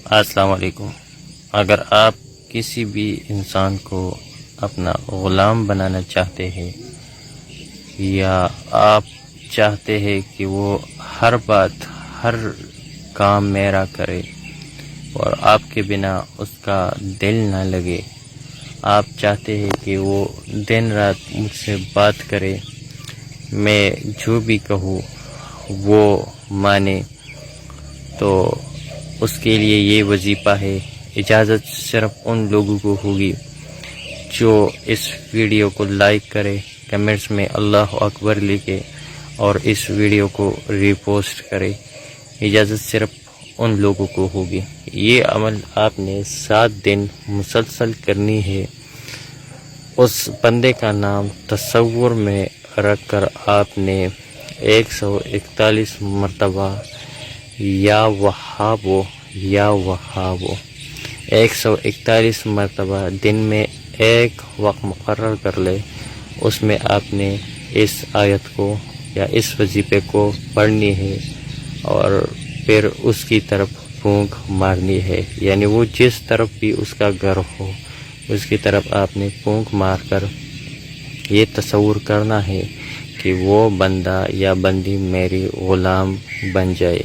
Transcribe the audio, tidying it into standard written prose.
السلام علیکم۔ اگر آپ کسی بھی انسان کو اپنا غلام بنانا چاہتے ہیں یا آپ چاہتے ہیں کہ وہ ہر بات ہر کام میرا کرے اور آپ کے بنا اس کا دل نہ لگے، آپ چاہتے ہیں کہ وہ دن رات مجھ سے بات کرے، میں جو بھی کہوں وہ مانے، تو اس کے لیے یہ وظیفہ ہے۔ اجازت صرف ان لوگوں کو ہوگی جو اس ویڈیو کو لائک کرے، کمنٹس میں اللہ اکبر لکھے اور اس ویڈیو کو ری پوسٹ کرے۔ اجازت صرف ان لوگوں کو ہوگی۔ یہ عمل آپ نے 7 دن مسلسل کرنی ہے۔ اس بندے کا نام تصور میں رکھ کر آپ نے 141 مرتبہ یا وہابو یا وہابو 141 مرتبہ دن میں ایک وقت مقرر کر لے، اس میں آپ نے اس آیت کو یا اس وظیفے کو پڑھنی ہے اور پھر اس کی طرف پھونک مارنی ہے، یعنی وہ جس طرف بھی اس کا گھر ہو اس کی طرف آپ نے پھونک مار کر یہ تصور کرنا ہے کہ وہ بندہ یا بندی میری غلام بن جائے۔